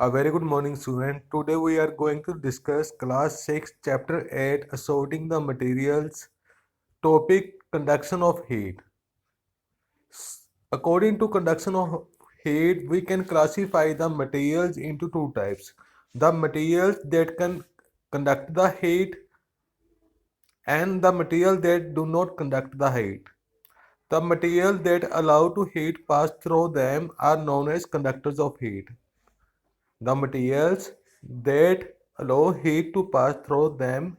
A very good morning, student. Today we are going to discuss class 6, chapter 8, assorting the materials, topic conduction of heat. According to conduction of heat, we can classify the materials into two types. The materials that can conduct the heat and the materials that do not conduct the heat. The materials that allow to heat pass through them are known as conductors of heat. The materials that allow heat to pass through them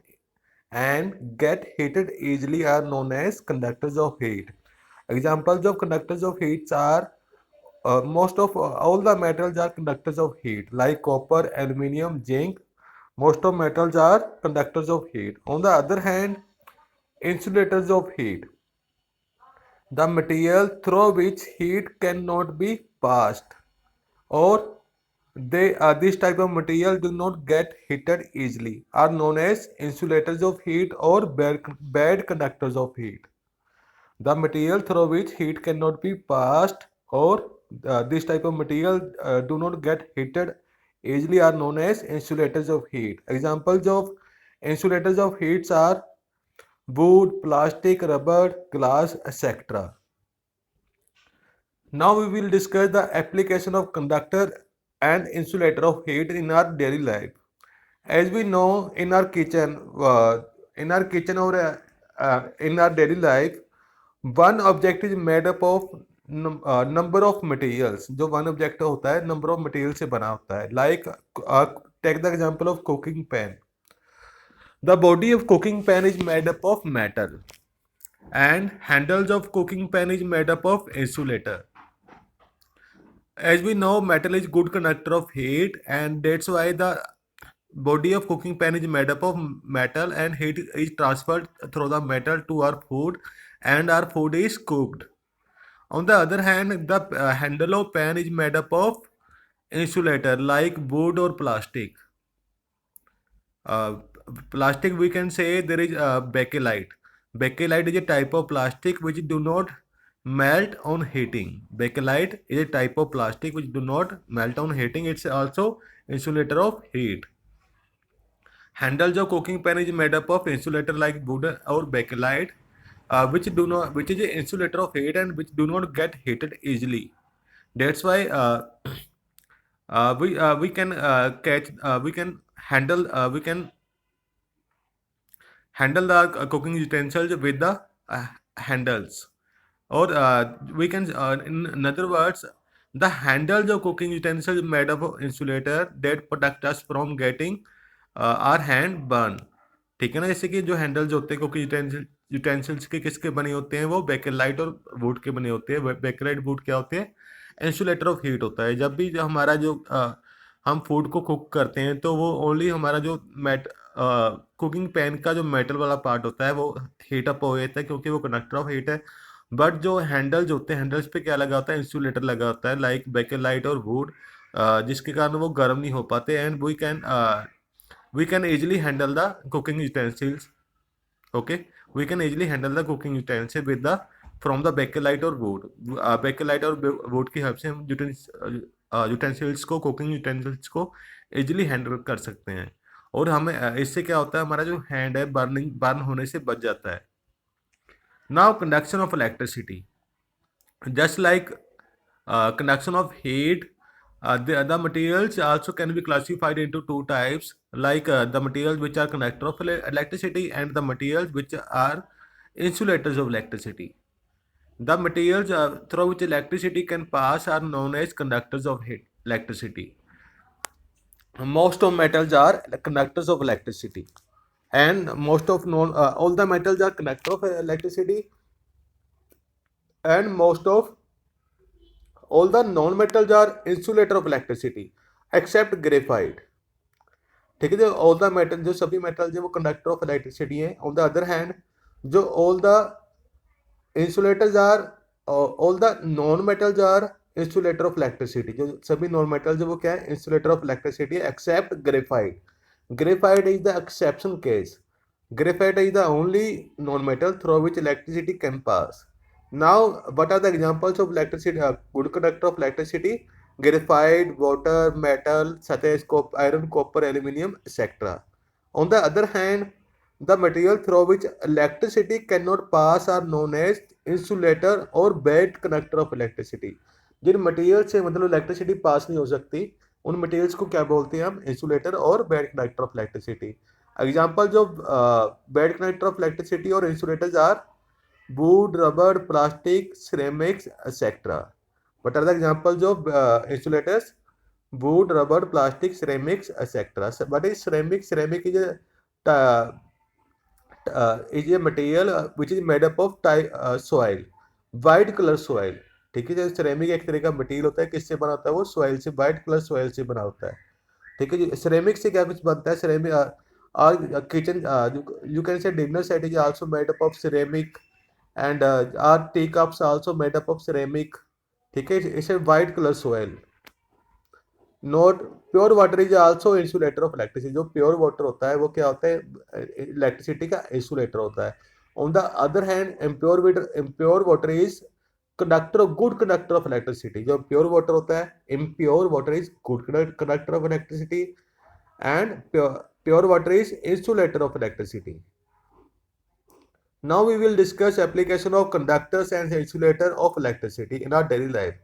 and get heated easily are known as conductors of heat. Examples of conductors of heat are most of all the metals are conductors of heat like copper, aluminium, zinc. Most of metals are conductors of heat. On the other hand, insulators of heat, the material through which heat cannot be passed, or this type of material do not get heated easily, are known as insulators of heat or bad conductors of heat. The material through which heat cannot be passed, or this type of material do not get heated easily, are known as insulators of heat. Examples of insulators of heats are wood, plastic, rubber, glass, etc. Now we will discuss the application of conductor and insulator of heat in our daily life. As we know, in our kitchen or in our daily life, one object is made up of number of materials. जो one object होता है number of materials से बना होता है. Like take the example of cooking pan. The body of cooking pan is made up of metal, and handles of cooking pan is made up of insulator. As we know, metal is good conductor of heat, and that's why the body of cooking pan is made up of metal, and heat is transferred through the metal to our food, and our food is cooked. On the other hand, the handle of pan is made up of insulator like wood or plastic. uh, Plastic, we can say there is bakelite. Bakelite is a type of plastic which do not melt on heating. Bakelite is a type of plastic which do not melt on heating. It's also insulator of heat. Handles of cooking pan is made up of insulator like wood or bakelite, which is an insulator of heat and which do not get heated easily. That's why we can catch we can handle the cooking utensils with the handles, or we can in other words, the handles of cooking utensils made of insulator that protect us from getting our hand burn. ठीक है ना, जैसे कि जो handles होते हैं cooking utensils के किसके बने होते हैं, वो बेकेलाइट और वुड के बने होते हैं. बेकेलाइट वुड क्या होते हैं, इंसुलेटर ऑफ हीट होता है. जब भी जो हमारा जो हम फूड को कुक करते हैं तो वो ओनली हमारा जो कुकिंग पैन का जो मेटल वाला पार्ट होता है वो हीट अप हो जाता है, क्योंकि वो कंडक्टर ऑफ हीट है. बट जो हैंडल्स होते हैं, हैंडल्स पे क्या लगा होता है, इंसुलेटर लगा होता है लाइक बेकेलाइट और वुड, जिसके कारण वो गर्म नहीं हो पाते. And we can easily handle the cooking utensils. Okay, we can easily handle the cooking utensil with the from the bakelite or wood. Bakelite और wood की हेल्प से हम यूटेंसिल्स को, कुकिंग यूटेंसिल्स को इजीली हैंडल कर सकते हैं. और हमें इससे क्या होता है, हमारा जो हैंड है बर्न होने से बच जाता है. Now conduction of electricity, just like conduction of heat, the materials also can be classified into two types, like the materials which are conductor of electricity and the materials which are insulators of electricity. The materials through which electricity can pass are known as conductors of electricity. Most of metals are conductors of electricity, and most of all the metals are conductor of electricity, and most of all the non-metals are insulator of electricity except graphite. ठीक है, जो all the metal, जो सभी metal जो वो conductor of electricity है. On the other hand, जो all the insulators are, all the non metals are insulator of electricity. जो सभी नॉन मेटल जो वो क्या है, इंसुलेटर ऑफ इलेक्ट्रिसिटी है except graphite. Graphite is the exception case. Graphite is the only non metal through which electricity can pass. Now, what are the examples of electricity? Good conductor of electricity. graphite, water, metal such as iron, copper, aluminium, etc. On the other hand, the material through which electricity cannot pass are known as insulator और bad conductor of electricity. जिन material से मतलब electricity pass नहीं हो सकती उन materials को क्या बोलते हैं हम? इंसुलेटर और bad conductor of electricity. Example जो बैड कंडक्टर ऑफ इलेक्ट्रिसिटी और insulators are wood, rubber, plastic, ceramics, etc. What are the examples of insulators? Wood, rubber, plastic, ceramics, etc. So what is ceramic? Ceramic is a material which is made up of soil, white color soil. ठीक है, जैसे ceramic एक तरह का material होता है, किससे बना होता है? वो सॉइल से, वाइट कलर सॉइल से बना होता है. ठीक है, सिरेमिक से क्या कुछ बनता है? सिरेमिक और kitchen, you can say dinner set is also made up of ceramic and our teacups also made up of ceramic. ठीक है, it's a white color soil. Note, pure water is also insulator of electricity. जो pure water होता है वो क्या होता है? Electricity का इंसुलेटर होता है. On the other hand impure water is conductor, good conductor of electricity. जो प्योर वाटर होता है, impure water is good conductor of electricity and pure water is insulator of electricity. Now we will discuss application of conductors and insulator of electricity in our daily life.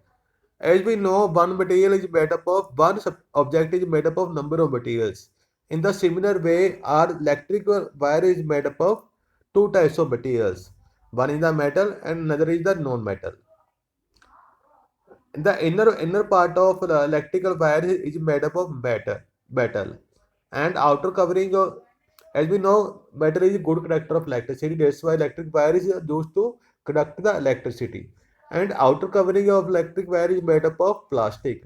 As we know, one material is made up of one object is made up of number of materials. In the similar way, our electric wire is made up of two types of materials. One is the metal and another is the non-metal. The inner part of the electrical wire is made up of metal, and outer covering of, as we know, metal is a good conductor of electricity. That's why electric wire is used to conduct the electricity. And outer covering of electric wire is made up of plastic.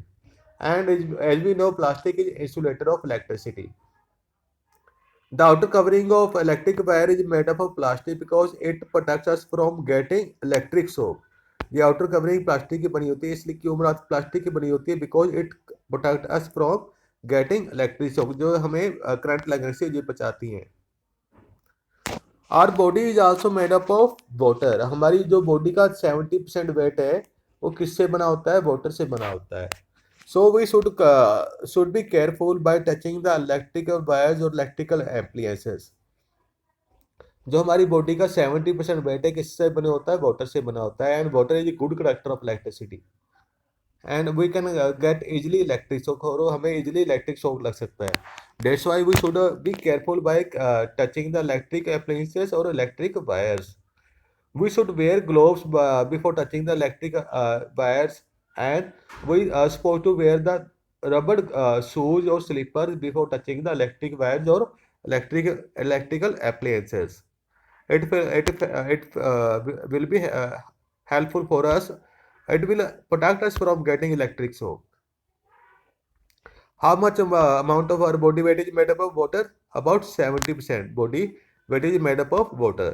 And as we know, plastic is insulator of electricity. The outer covering of electric wire is made up of plastic because it protects us from getting electric shock. ये outer covering plastic की बनी होती है, इसलिए क्यों plastic की बनी होती है? Because it protect us from getting electric shock, जो हमें करंट लगने से ये बचाती हैं. Our body is also made up of water. हमारी जो बॉडी का 70% वेट है वो किससे बना होता है? वाटर से बना होता है. So we should be careful by touching the electrical wires और इलेक्ट्रिकल एप्लायंसेस. जो हमारी बॉडी का 70% वेट है किससे बने होता है? वाटर से बना होता है. And water is a good conductor of electricity and we can get easily electric shock, और हमें इजिली इलेक्ट्रिक शॉक लग सकता है. That's why we should be careful by touching the electric appliances और electric wires. We should wear gloves before touching the electric wires, and we are supposed to wear the rubber shoes or slippers before touching the electric wires or electrical appliances. It will be helpful for us. It will protect us from getting electric shock. How much amount of our body weight is made up of water? About 70% body weight is made up of water.